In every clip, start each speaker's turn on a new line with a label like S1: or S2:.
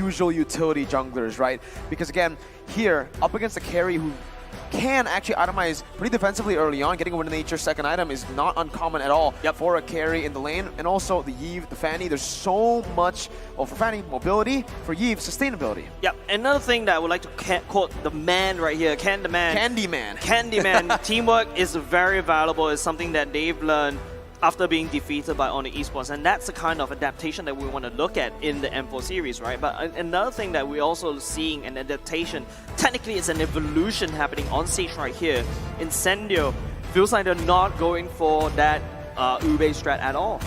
S1: usual utility junglers, right? Because again, here, up against a carry who can actually itemize pretty defensively early on. Getting a Wind of Nature second item is not uncommon at all for a carry in the lane. And also the Yve, the Fanny, there's so much, well, for Fanny, mobility, for Yve, sustainability.
S2: Yep, another thing that I would like to quote the man right here,
S1: Candyman.
S2: Candyman. Teamwork is very valuable. It's something that they've learned after being defeated by Onyx Esports, and that's the kind of adaptation that we want to look at in the M4 series, right? But another thing that we're also seeing an adaptation, technically it's an evolution happening on stage right here. Incendio feels like they're not going for that Ube strat at all.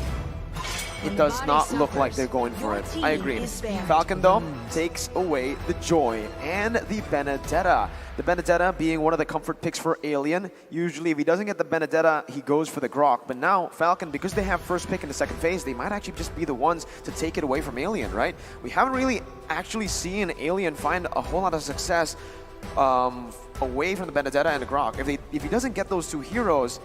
S1: It does not look like they're going for it. I agree. Falcon, though, takes away the Joy and the Benedetta. The Benedetta being one of the comfort picks for Alien. Usually, if he doesn't get the Benedetta, he goes for the Grok. But now, Falcon, because they have first pick in the second phase, they might actually just be the ones to take it away from Alien, right? We haven't really actually seen Alien find a whole lot of success away from the Benedetta and the Grok. If he doesn't get those two heroes,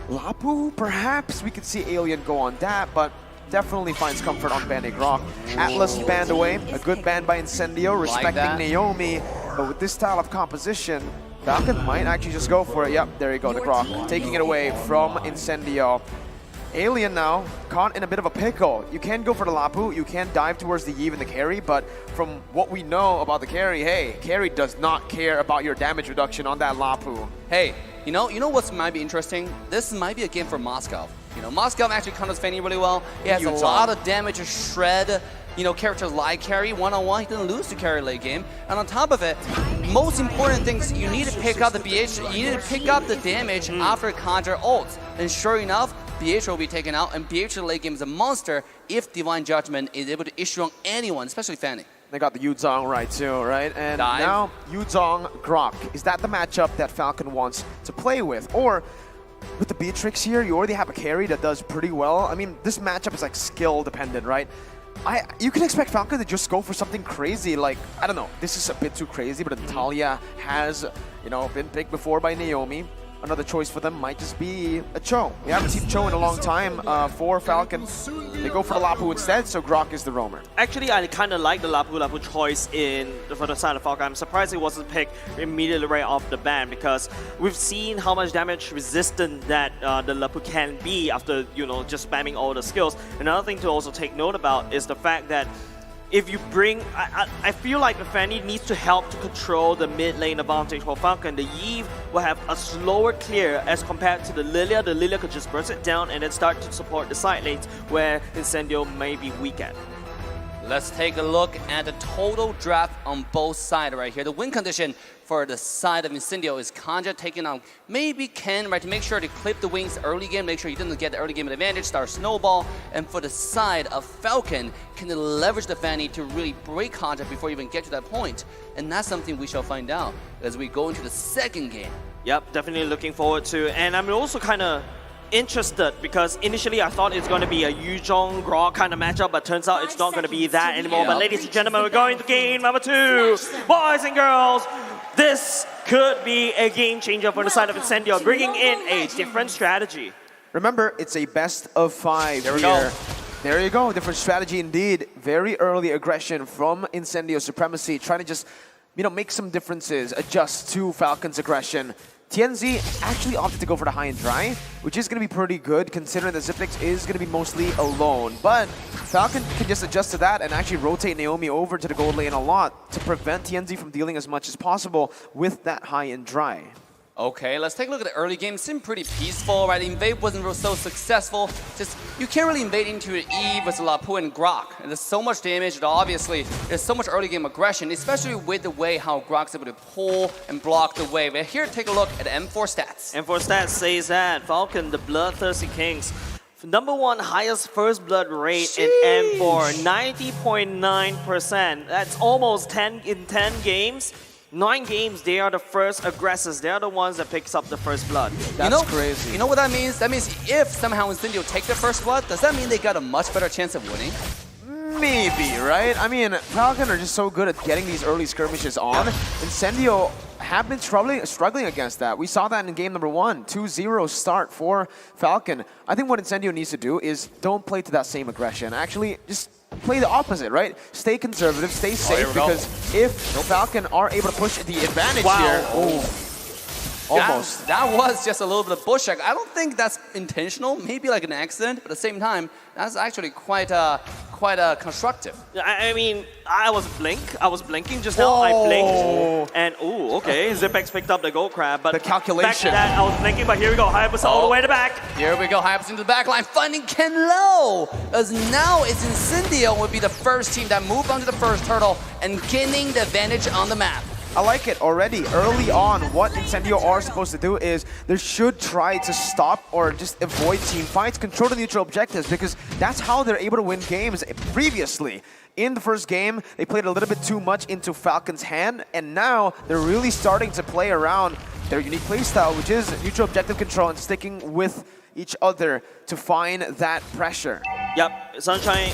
S1: Lapu, perhaps we could see Alien go on that, but definitely finds comfort on Band-Aid Grok. Atlas banned away, a good ban by Incendio, respecting Naomi. But with this style of composition, Falcon might actually just go for it. Yep, there you go, the Grok, taking it away from Incendio. Alien now, caught in a bit of a pickle. You can go for the Lapu, you can dive towards the Yve and the carry, but from what we know about the carry, hey, carry does not care about your damage reduction on that Lapu.
S3: Hey, you know what might be interesting? This might be a game for Moscow. Moscow actually counters Fanny really well. He has a lot of damage to shred, characters like carry one-on-one. He doesn't lose to carry late game. And on top of it, most important things, you need to pick up the BH, you need to pick up the damage after conjure ults. And sure enough, BH will be taken out, and BH late game is a monster if Divine Judgment is able to issue on anyone, especially Fanny.
S1: They got the Yuzong right too, right? And now Yuzong Grok. Is that the matchup that Falcon wants to play with? Or with the Beatrix here, you already have a carry that does pretty well. I mean, this matchup is like skill dependent, right? You can expect Falcon to just go for something crazy, like, I don't know, this is a bit too crazy, but Natalia has, been picked before by Naomi. Another choice for them might just be a Cho. We haven't seen Cho in a long time for Falcon. They go for the Lapu instead, so Grok is the roamer.
S2: Actually, I kind of like the Lapu choice for the side of Falcon. I'm surprised it wasn't picked immediately right off the bat, because we've seen how much damage resistant that the Lapu can be after, just spamming all the skills. Another thing to also take note about is the fact that if you bring, I feel like the Fanny needs to help to control the mid lane advantage for Falcon. The Yve will have a slower clear as compared to the Lilia. The Lilia could just burst it down and then start to support the side lanes where Incendio may be weak at.
S3: Let's take a look at the total draft on both sides right here. The win condition for the side of Incendio is Kanja taking on maybe Ken, right, to make sure to clip the wings early game, make sure he doesn't get the early game advantage, start snowball. And for the side of Falcon, can they leverage the Fanny to really break Kanja before you even get to that point? And that's something we shall find out as we go into the second game.
S2: Yep, definitely looking forward to. And I'm also kind of interested because initially I thought it's going to be a Yuzong Grok kind of matchup, but turns out it's not going to be that anymore. But ladies and gentlemen, we're going to game number 2. Boys and girls, this could be a game changer for the side of Incendio, bringing in a different strategy.
S1: Remember, it's a best of 5
S3: There we go.
S1: There you go, different strategy indeed. Very early aggression from Incendio Supremacy, trying to just, make some differences, adjust to Falcon's aggression. TNZ actually opted to go for the high and dry, which is going to be pretty good considering that Xiplix is going to be mostly alone. But Falcon can just adjust to that and actually rotate Naomi over to the gold lane a lot to prevent TNZ from dealing as much as possible with that high and dry.
S3: Okay, let's take a look at the early game. It seemed pretty peaceful, right? Invade wasn't so successful. Just, you can't really invade into the Eve with Lapu and Grok. And there's so much damage, and obviously, there's so much early game aggression, especially with the way how Grok's able to pull and block the wave. And here, take a look at the M4 stats.
S2: M4 stats says that Falcon, the Bloodthirsty Kings, #1 highest first blood rate in M4, 90.9%. That's almost 10 in 10 games. 9 games, they are the first aggressors. They are the ones that picks up the first blood.
S1: That's crazy.
S3: You know what that means? That means if somehow Incendio take the first blood, does that mean they got a much better chance of winning?
S1: Maybe, right? I mean, Falcon are just so good at getting these early skirmishes on. Incendio have been struggling against that. We saw that in game number 1, 2-0 start for Falcon. I think what Incendio needs to do is don't play to that same aggression. Actually, just play the opposite, right? Stay conservative, stay safe, because if Falcon are able to push the advantage here, almost.
S3: That was just a little bit of bush check. I don't think that's intentional, maybe like an accident, but at the same time, that's actually quite constructive.
S2: I mean, I was blinking just now. I blinked, and okay, Zipex picked up the gold crab, but
S1: the calculation.
S2: Back to that, I was blinking, but here we go, Hypers all the way to the back.
S3: Here we go, Hypers into the back line, finding Ken Lo, as now it's Incendio would be the first team that moved onto the first turtle and gaining the advantage on the map.
S1: I like it already. Early on, what Incendio are supposed to do is they should try to stop or just avoid team fights, control the neutral objectives, because that's how they're able to win games previously. In the first game, they played a little bit too much into Falcon's hand, and now they're really starting to play around their unique playstyle, which is neutral objective control and sticking with each other to find that pressure.
S2: Yep, Sunshine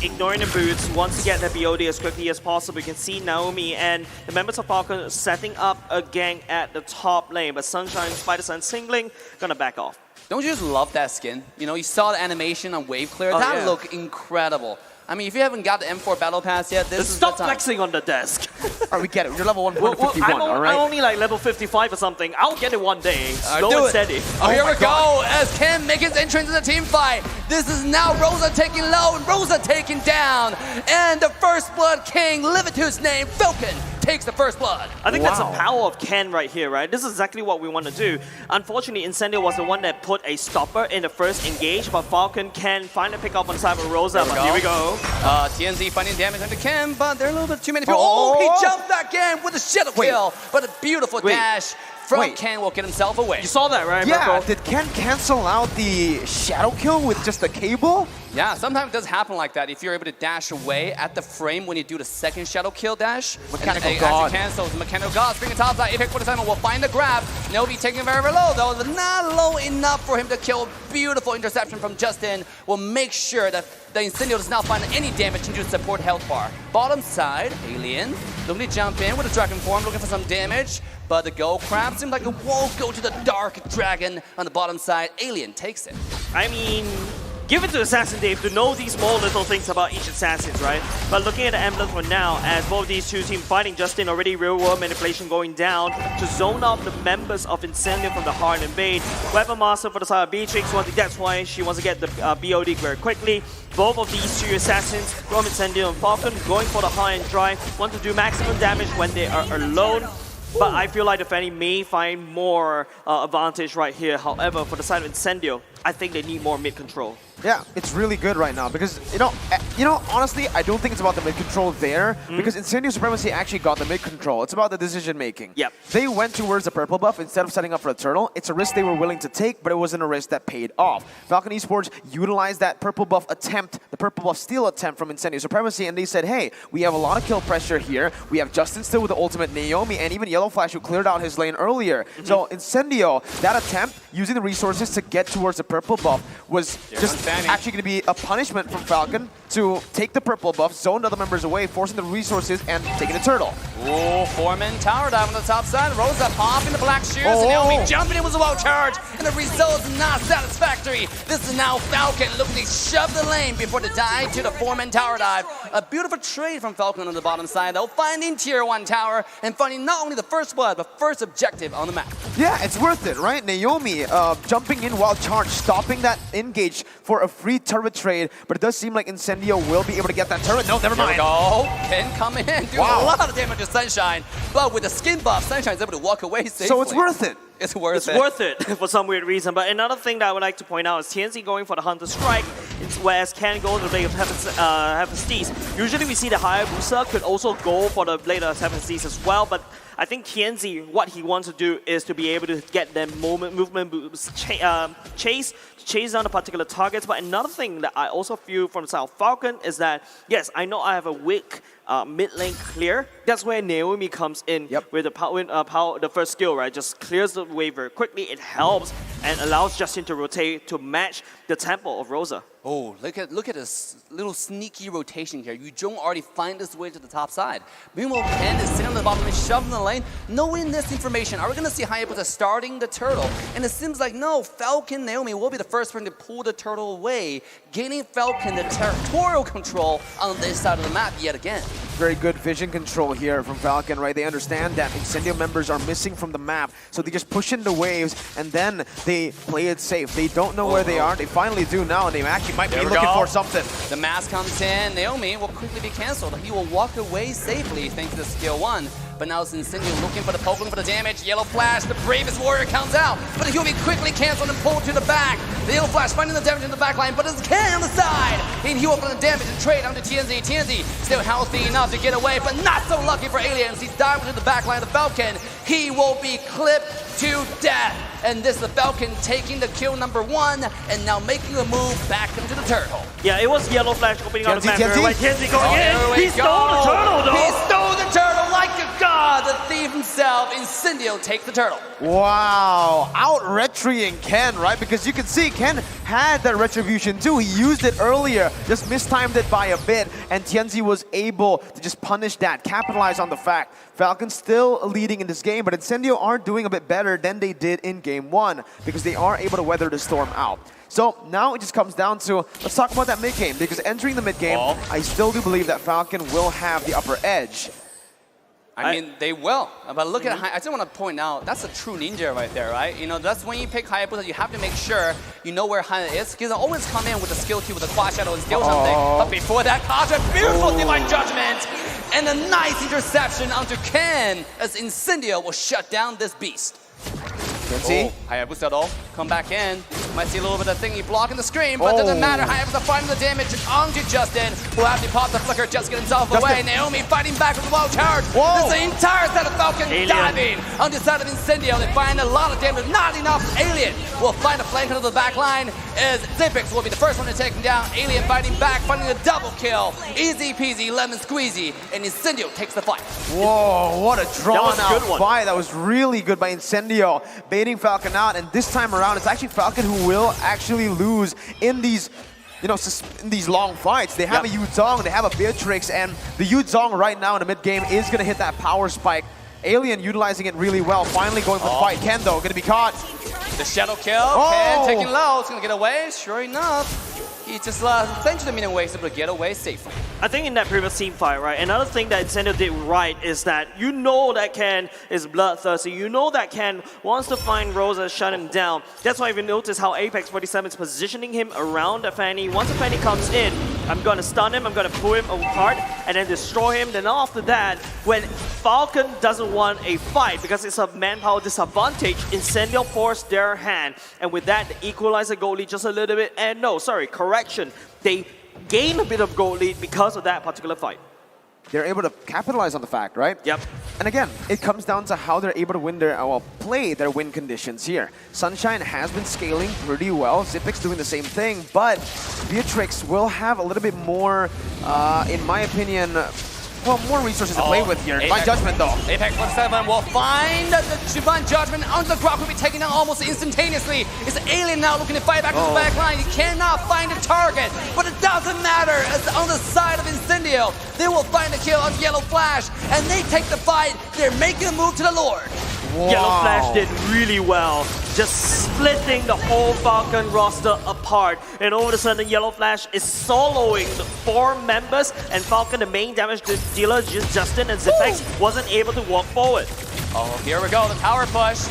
S2: ignoring the boots, wants to get the BOD as quickly as possible. You can see Naomi and the members of Falcon setting up a gang at the top lane, but Sunshine, Spider-Sun singling, gonna back off.
S3: Don't you just love that skin? You know, you saw the animation on Wave Clear, that looked incredible. I mean, if you haven't got the M4 Battle Pass yet, this is the time.
S2: Stop flexing on the desk.
S1: Alright, we get it. You're level 151, alright?
S2: I'm only like level 55 or something. I'll get it one day. Slow and steady.
S3: Oh, here we go as Ken makes his entrance to the team fight. This is now Rosa taking low and Rosa taking down. And the First Blood King, live it to his name, Falcon, takes the first blood.
S2: I think that's the power of Ken right here, right? This is exactly what we want to do. Unfortunately, Incendio was the one that put a stopper in the first engage, but Falcon can finally pick up on the side of Rosa. But here we go.
S3: TNZ finding damage onto Ken, but there are a little bit too many people. Oh, he jumped again with a shadow kill, but a beautiful dash from Ken will get himself away.
S2: You saw that, right,
S1: Yeah,
S2: Marco?
S1: did Ken cancel out the shadow kill with just the cable?
S3: Yeah, sometimes it does happen like that. If you're able to dash away at the frame when you do the second shadow kill dash,
S1: Mechanical
S3: and
S1: God.
S3: cancels. Mechanical God, spring top side, Apex for the time will find the grab. Nobi taking very, very low though, but not low enough for him to kill. Beautiful interception from Justin will make sure that the Incendio does not find any damage into the support health bar. Bottom side, Alien looking to jump in with a dragon form, looking for some damage, but the gold crab seems like it won't go to the dark dragon on the bottom side. Alien takes it.
S2: I mean, give it to Assassin Dave to know these small little things about each assassin, right? But looking at the emblem for now, as both of these two teams fighting, Justin already real-world manipulation going down to zone out the members of Incendio from the Hard Invade. Weapon Master for the side of Beatrix, that's why she wants to get the BOD very quickly. Both of these two assassins, from Incendio and Falcon, going for the high and dry, want to do maximum damage when they are alone. But I feel like the Fanny may find more advantage right here. However, for the side of Incendio, I think they need more mid control.
S1: Yeah, it's really good right now because, you know, honestly, I don't think it's about the mid-control there because Incendio Supremacy actually got the mid-control. It's about the decision-making.
S2: Yep.
S1: They went towards the purple buff instead of setting up for a turtle. It's a risk they were willing to take, but it wasn't a risk that paid off. Falcon Esports utilized that purple buff attempt, the purple buff steal attempt from Incendio Supremacy, and they said, hey, we have a lot of kill pressure here. We have Justin still with the ultimate Naomi, and even Yellow Flash who cleared out his lane earlier. So Incendio, that attempt, using the resources to get towards the purple buff was just actually going to be a punishment from Falcon to take the purple buff, zone other members away, forcing the resources, and taking the turtle.
S3: Oh, four-man tower dive on the top side. Rosa popping the black shoes, and Naomi jumping in was a well charge, and the result is not satisfactory. This is now Falcon looking to shove the lane before the dive to the four-man tower dive. A beautiful trade from Falcon on the bottom side, though, finding tier 1 tower and finding not only the first blood, but first objective on the map.
S1: Yeah, it's worth it, right? Naomi jumping in while charged, stopping that engage for a free turret trade, but it does seem like Incendio will be able to get that turret. No, never mind.
S3: Here we go. Ken coming in, doing a lot of damage to Sunshine, but with the skin buff, Sunshine's able to walk away safely.
S1: So it's worth it.
S3: It's worth
S2: it for some weird reason. But another thing that I would like to point out is TNZ going for the Hunter Strike, whereas Ken goes to the Blade of Hephaestus. Usually we see the Hayabusa could also go for the Blade of Hephaestus as well, but I think TNZ, what he wants to do is to be able to get them movement boosts, chase down the particular targets. But another thing that I also feel from South Falcon is that, yes, I know I have a weak mid lane clear. That's where Naomi comes in with the first skill, right? Just clears the way very quickly. It helps and allows Justin to rotate to match the tempo of Rosa.
S3: Oh, look at this little sneaky rotation here. Yu Zhong already find his way to the top side. Meanwhile, Ken is sitting on the bottom and shoving the lane. Knowing this information, are we gonna see Hayabusa starting the turtle? And it seems like no, Falcon Naomi will be the first one to pull the turtle away, gaining Falcon the territorial control on this side of the map yet again.
S1: Very good vision control here from Falcon, right? They understand that Incendio members are missing from the map, so they just push in the waves and then they play it safe. They don't know where they are. They finally do now, and they actually might be looking for something.
S3: The mask comes in. Naomi will quickly be cancelled. He will walk away safely thanks to skill 1. But now it's Incendio looking for the poke, looking for the damage. Yellow Flash, the bravest warrior, comes out. But he'll be quickly cancelled and pulled to the back. The Yellow Flash finding the damage in the back line, but it's Ken on the side. And he will put the damage and trade onto TNZ. TNZ still healthy enough to get away, but not so lucky for Aliens. He's diving to the back line of the Falcon. He will be clipped to death. And this is the Falcon taking the kill number 1 and now making a move back into the turtle.
S2: Yeah, it was Yellow Flash opening out the map. Tianzi going in. He
S3: stole
S2: the turtle, though.
S3: He stole the turtle like a god. The thief himself, Incendio, takes the turtle.
S1: Wow, out-retrying Ken, right? Because you can see Ken had that retribution too. He used it earlier, just mistimed it by a bit, and Tianzi was able to just punish that, capitalize on the fact. Falcon's still leading in this game, but Incendio are doing a bit better than they did in Game 1 because they are able to weather the storm out. So now it just comes down to, let's talk about that mid-game, because entering the mid-game, I still do believe that Falcon will have the upper edge.
S3: I mean, they will. But look at, I just want to point out, that's a true ninja right there, right? You know, that's when you pick Hayabusa, you have to make sure you know where Hana is. Because they always come in with a skill key with a Quad Shadow and steal something. But before that, Kaja, beautiful Divine Judgment! And a nice interception onto Ken as Incendio will shut down this beast.
S1: See?
S3: Hayabusa though, come back in. Might see a little bit of thingy blocking the screen, but doesn't matter. Hayabusa finding the damage onto Justin, who have to pop the flicker, just get himself away. Naomi fighting back with a wild charge. This is the entire set of Falcon diving on the side of Incendio. They find a lot of damage, not enough. Alien will find a flank into the back line as Zipix will be the first one to take him down. Alien fighting back, finding a double kill. Easy peasy, lemon squeezy, and Incendio takes the fight.
S1: Whoa, what a drawn out fight. That was really good by Incendio, baiting Falcon out, and this time around it's actually Falcon who will actually lose in these, you know, in these long fights. They have a Yu Zhong, they have a Beatrix, and the Yu Zhong right now in the mid game is going to hit that power spike. Alien utilizing it really well, finally going for the fight. Ken though, going to be caught.
S3: The shadow kill, Ken taking low, it's going to get away, sure enough. He just essentially minion ways able to get away safely.
S2: I think in that previous team fight, right, another thing that Incendio did right is that you know that Ken is bloodthirsty. You know that Ken wants to find Rosa and shut him down. That's why if you notice how Apex 47 is positioning him around the Fanny. Once the Fanny comes in, I'm going to stun him, I'm going to pull him apart, and then destroy him. Then after that, when Falcon doesn't want a fight because it's a manpower disadvantage, Incendio forced their hand. And with that, they equalize the goal lead just a little bit. And no, sorry, correction. They gain a bit of goal lead because of that particular fight.
S1: They're able to capitalize on the fact, right?
S2: Yep.
S1: And again, it comes down to how they're able to win their, well, play their win conditions here. Sunshine has been scaling pretty well. Zipix doing the same thing, but Beatrix will have a little bit more, in my opinion, well, more resources to play with here. Divine Judgment, though.
S3: Apex 47 will find the Divine Judgment onto the Grok, will be taken down almost instantaneously. It's Alien now looking to fight back to the back line. He cannot find a target, but it doesn't matter. As on the side of Incendio, they will find the kill on Yellow Flash, and they take the fight. They're making a move to the Lord.
S1: Wow.
S2: Yellow Flash did really well, just splitting the whole Falcon roster apart. And all of a sudden, Yellow Flash is soloing the 4 members, and Falcon, the main damage dealer, just Justin and Zipex, wasn't able to walk forward.
S3: Oh, here we go, the power push.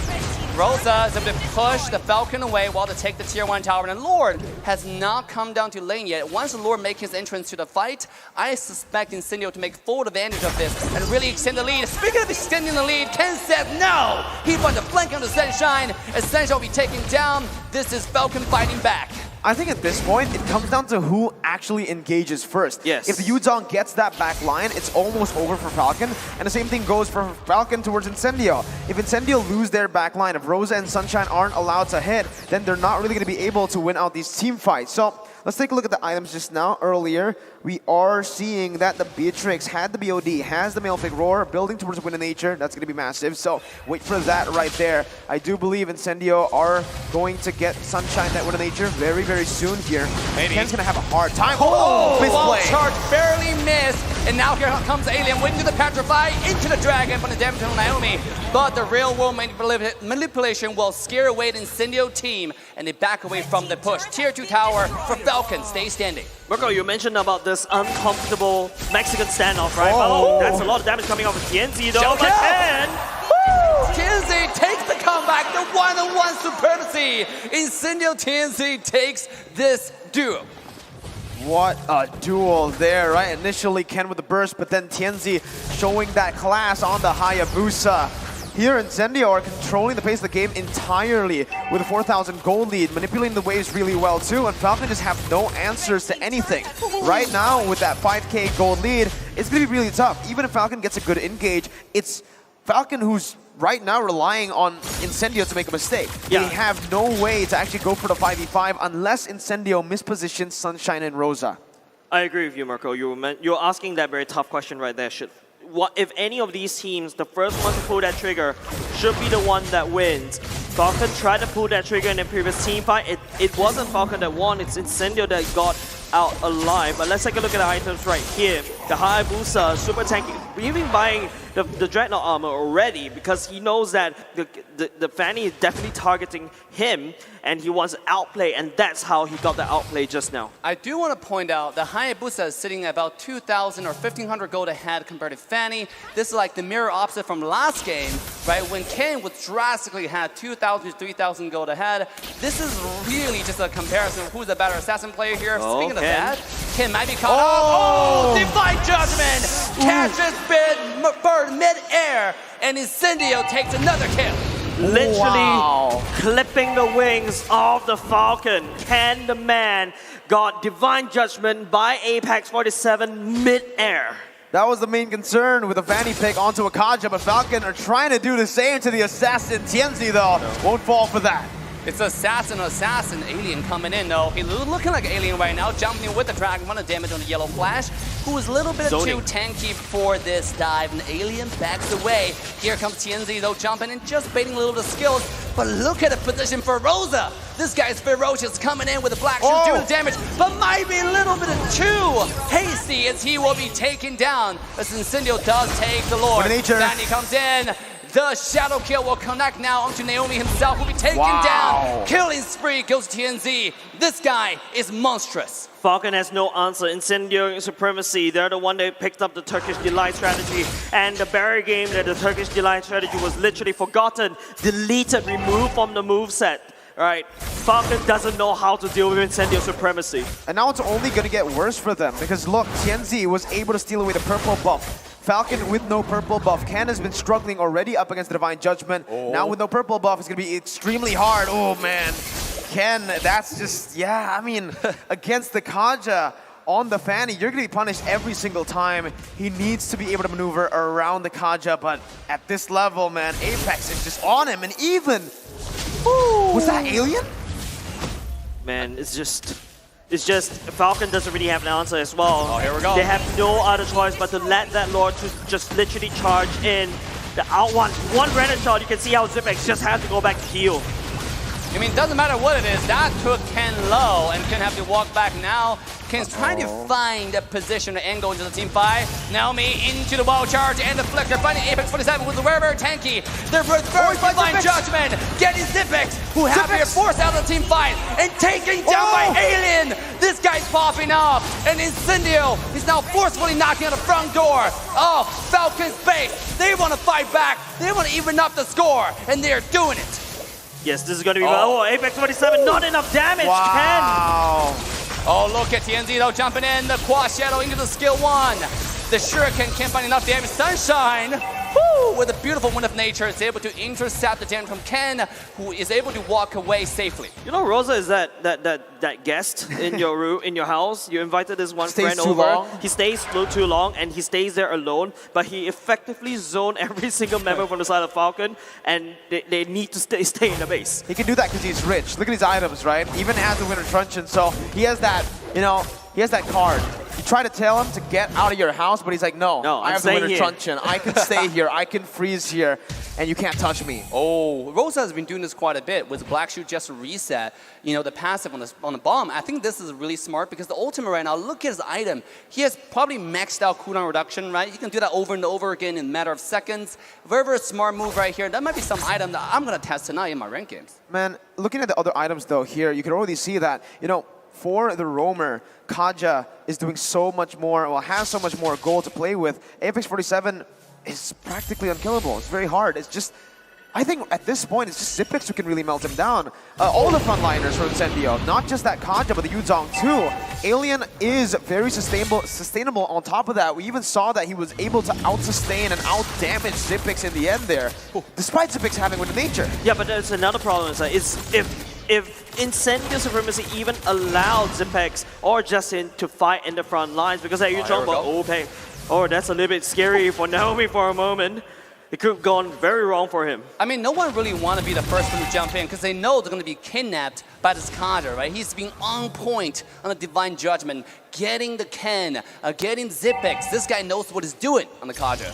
S3: Rosa is able to push the Falcon away while they take the tier 1 tower. And Lord has not come down to lane yet. Once the Lord makes his entrance to the fight, I suspect Incendio to make full advantage of this and really extend the lead. Speaking of extending the lead, Ken says no! He finds a flank on the Sunshine. As Sunshine will be taken down, this is Falcon fighting back.
S1: I think at this point, it comes down to who actually engages first.
S2: Yes.
S1: If the Yu Zhong gets that back line, it's almost over for Falcon. And the same thing goes for Falcon towards Incendio. If Incendio lose their back line, if Rosa and Sunshine aren't allowed to hit, then they're not really going to be able to win out these team fights. So let's take a look at the items just now. Earlier, we are seeing that the Beatrix had the BOD, has the Malefic Roar, building towards Wind of Nature. That's going to be massive. So wait for that right there. I do believe Incendio are going to get Sunshine that Wind of Nature very, very soon here.
S3: Maybe.
S1: Ken's going to have a hard time.
S3: Oh, wall
S1: misplay.
S3: charge barely missed. And now here comes Alien waiting to the Petrify into the Dragon for the damage on Naomi. But the real world manipulation will scare away the Incendio team and they back away from the push. Tier 2 tower for Falcon stays standing.
S2: Marco, you mentioned about this uncomfortable Mexican standoff, right?
S1: Oh.
S2: Oh, that's a lot of damage coming off of TNZ though.
S3: Shout
S2: But
S3: out.
S2: Ken,
S3: TNZ takes the comeback, the one-on-one supremacy. Incendio TNZ takes this duo.
S1: What a duel there, right? Initially Ken with the burst, but then Tianzi showing that class on the Hayabusa. Here Incendio are controlling the pace of the game entirely with a 4,000 gold lead, manipulating the waves really well too, and Falcon just have no answers to anything. Right now with that 5k gold lead, it's going to be really tough. Even if Falcon gets a good engage, it's Falcon who's right now relying on Incendio to make a mistake.
S2: Yeah.
S1: They have no way to actually go for the 5v5 unless Incendio mispositions Sunshine and Rosa.
S2: I agree with you, Marco. You're asking that very tough question right there. What if any of these teams, the first one to pull that trigger should be the one that wins? Falcon tried to pull that trigger in the previous team fight. It wasn't Falcon that won, it's Incendio that got out alive. But let's take a look at the items right here. The Hayabusa, super tanky, even buying the Dreadnought armor already because he knows that the Fanny is definitely targeting him and he wants to outplay, and that's how he got the outplay just now.
S3: I do want to point out the Hayabusa is sitting at about 2,000 or 1,500 gold ahead compared to Fanny. This is like the mirror opposite from last game, right? When Ken was drastically had 2,000 to 3,000 gold ahead. This is really just a comparison of who's the better assassin player here.
S2: Oh,
S3: Speaking of
S2: Ken.
S3: that, Ken might be caught up. Oh, Divine Judgment catches bird mid-air, and Incendio takes another kill.
S2: Literally
S1: Wow.
S2: clipping the wings of the Falcon. Ken the man got Divine Judgment by Apex 47 mid-air.
S1: That was the main concern with the Fanny pick onto Akaja, but Falcon are trying to do the same to the assassin. Tianzi though won't fall for that.
S3: It's assassin, Alien coming in though. He's looking like Alien right now, jumping with the Dragon, 1 damage on the Yellow Flash, who is a little bit
S2: Zoning.
S3: too tanky for this dive, and Alien backs away. Here comes TNZ though, jumping and just baiting a little bit of skills, but look at the position for Rosa. This guy's ferocious, coming in with a black shoe, doing the damage, but might be a little bit too hasty as he will be taken down, as Incendio does take the Lord.
S1: With nature.
S3: Fanny comes in. The shadow kill will connect now onto Naomi himself, will be taken down. Killing spree goes to TNZ. This guy is monstrous.
S2: Falcon has no answer. Incendio supremacy. They're the one that picked up the Turkish Delight strategy. And the barrier game that the Turkish Delight strategy was literally forgotten, deleted, removed from the moveset. Right, Falcon doesn't know how to deal with Incendio supremacy.
S1: And now it's only going to get worse for them because look, Tianzi was able to steal away the purple buff. Falcon with no purple buff. Ken has been struggling already up against the Divine Judgment. Now with no purple buff, it's going to be extremely hard. Oh man, Ken, that's just, yeah, I mean, against the Kaja on the Fanny, you're going to be punished every single time. He needs to be able to maneuver around the Kaja, but at this level, man, Apex is just on him, and even... Was that Alien?
S2: Man, it's just Falcon doesn't really have an answer as well.
S3: Oh, here we go.
S2: They have no other choice but to let that Lord to just literally charge in. The out one granite shot, you can see how Zipex just has to go back to heal.
S3: I mean, doesn't matter what it is, that took Ken low, and Ken have to walk back now. Ken's trying to find a position to angle into the team fight. Naomi into the wall charge and the flicker, finding Apex 47 with the very, very tanky. The reverse Divine Judgment, getting Zipex, who have been forced out of the team fight, and taken down by Alien. This guy's popping off, and Incendio is now forcefully knocking on the front door of Falcon's base. They want to fight back, they want to even up the score, and they're doing it.
S2: Yes, this is going to be... Oh, Apex 47, not enough damage,
S1: Wow.
S3: Oh, look at TNZ though, jumping in, the Quad Shadow into the skill 1. The Shuriken can't find enough damage. Sunshine, woo, with a beautiful Wind of Nature, is able to intercept the damage from Ken, who is able to walk away safely.
S2: You know, Rosa is that guest in your room, in your house. You invited this one
S1: Stays
S2: friend
S1: too
S2: over.
S1: long.
S2: He stays too long, and he stays there alone. But he effectively zoned every single member from the side of Falcon, and they need to stay in the base.
S1: He can do that because he's rich. Look at his items, right? Even has the Winter Truncheon, so he has that, you know, he has that card. He try to tell him to get out of your house, but he's like, no, I have the winter truncheon. I can stay here. I can freeze here, and you can't touch me.
S3: Oh, Rosa has been doing this quite a bit with Black Shoe just to reset, you know, the passive on the bomb. I think this is really smart because the ultimate right now, look at his item. He has probably maxed out cooldown reduction, right? He can do that over and over again in a matter of seconds. Very, very smart move right here. That might be some item that I'm going to test tonight in my ranked games.
S1: Man, looking at the other items though here, you can already see that, you know, for the roamer, Kaja is doing so much more, well, has so much more gold to play with. Apex 47 is practically unkillable. It's very hard. It's just, I think at this point, it's just Xyp9x who can really melt him down. All the frontliners for Incendio, not just that Kaja, but the Yuzong too. Alien is very sustainable on top of that. We even saw that he was able to out-sustain and out-damage Xyp9x in the end there, despite Xyp9x having with nature.
S2: Yeah, but there's another problem is that if Incendio Supremacy even allowed Xyp9x or Justin to fight in the front lines, because you talk about oh, that's a little bit scary for Naomi for a moment. It could have gone very wrong for him.
S3: I mean, no one really want to be the first one to jump in because they know they're going to be kidnapped by this Kaja, right? He's being on point on the Divine Judgment, getting the Ken, getting Xyp9x. This guy knows what he's doing on the Kaja.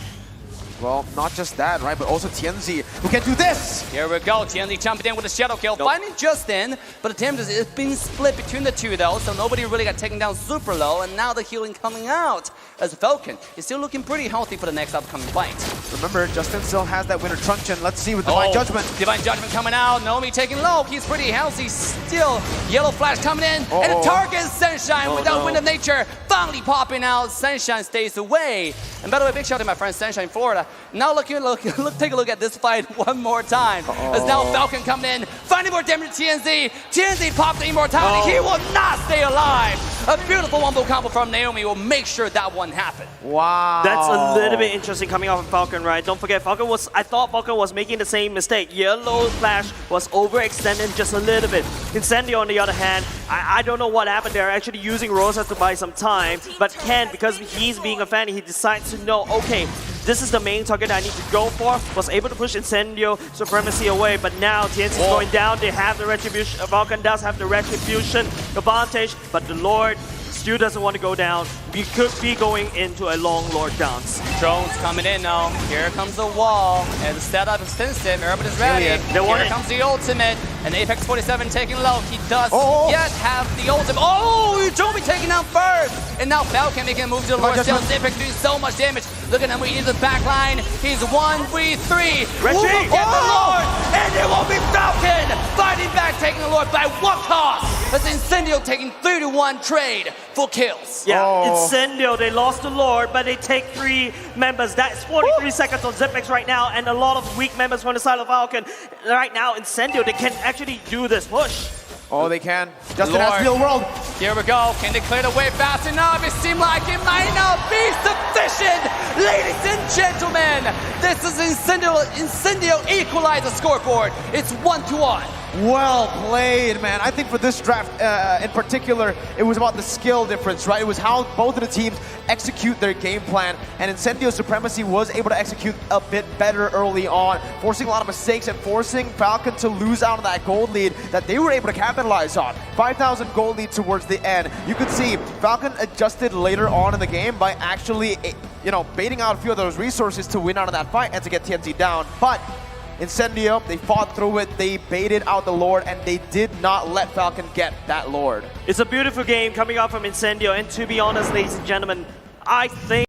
S1: Well, not just that, right? But also Tianzi, who can do this!
S3: Here we go, Tianzi jumping in with a shadow kill. Finding Justin, but the damage is being split between the two though, so nobody really got taken down super low, and now the healing coming out as Falcon is still looking pretty healthy for the next upcoming fight.
S1: Remember, Justin still has that winter truncheon. Let's see with Divine Judgment.
S3: Divine Judgment coming out, Naomi taking low, he's pretty healthy still. Yellow Flash coming in, and the target is Sunshine without Wind of Nature finally popping out. Sunshine stays away. And by the way, big shout out to my friend Sunshine, Florida. Now take a look at this fight one more time. As now Falcon coming in, finding more damage to TNZ. TNZ popped the immortality. He will not stay alive. A beautiful wombo combo from Naomi will make sure that one happen.
S1: Wow.
S2: That's a little bit interesting coming off of Falcon, right? Don't forget, I thought Falcon was making the same mistake. Yellow Flash was overextending just a little bit. Incendio, on the other hand, I don't know what happened there. Actually using Rosa to buy some time, but Ken, because he's being a fan, he decides to know, okay, this is the main target I need to go for. Was able to push Incendio Supremacy away, but now TNC is going down. They have the Retribution. Falcon does have the Retribution advantage, but the Lord still doesn't want to go down. We could be going into a long Lord dance.
S3: Drones coming in now. Here comes the wall. And the setup is extensive. Everybody's ready. Here comes the ultimate. And Apex 47 taking low. He does yet have the ultimate. Oh, Joby taking out first. And now Falcon making a move to the Lord. Still Apex doing so much damage. Look at him. We need the back line. He's 1v3. Who will get the Lord? And it will be Falcon fighting back, taking the Lord by what cost? That's Incendio taking 3-1 trade for kills.
S2: Yeah, Incendio, they lost the Lord, but they take 3 members. That's 43 seconds on Xyp9x right now, and a lot of weak members from the side of Falcon. Right now, Incendio, they can actually do this push.
S1: Oh, they can. Justin has real world.
S3: Here we go. Can they clear the way fast enough? It seemed like it might not be sufficient. Ladies and gentlemen, this is Incendio equalize the scoreboard. It's 1-1.
S1: Well played, man. I think for this draft in particular, it was about the skill difference, right? It was how both of the teams execute their game plan, and Incendio Supremacy was able to execute a bit better early on, forcing a lot of mistakes and forcing Falcon to lose out on that gold lead that they were able to capitalize on. 5,000 gold lead towards the end. You could see Falcon adjusted later on in the game by actually, you know, baiting out a few of those resources to win out of that fight and to get TNT down. But Incendio, they fought through it, they baited out the Lord, and they did not let Falcon get that Lord.
S2: It's a beautiful game coming out from Incendio, and to be honest, ladies and gentlemen, I think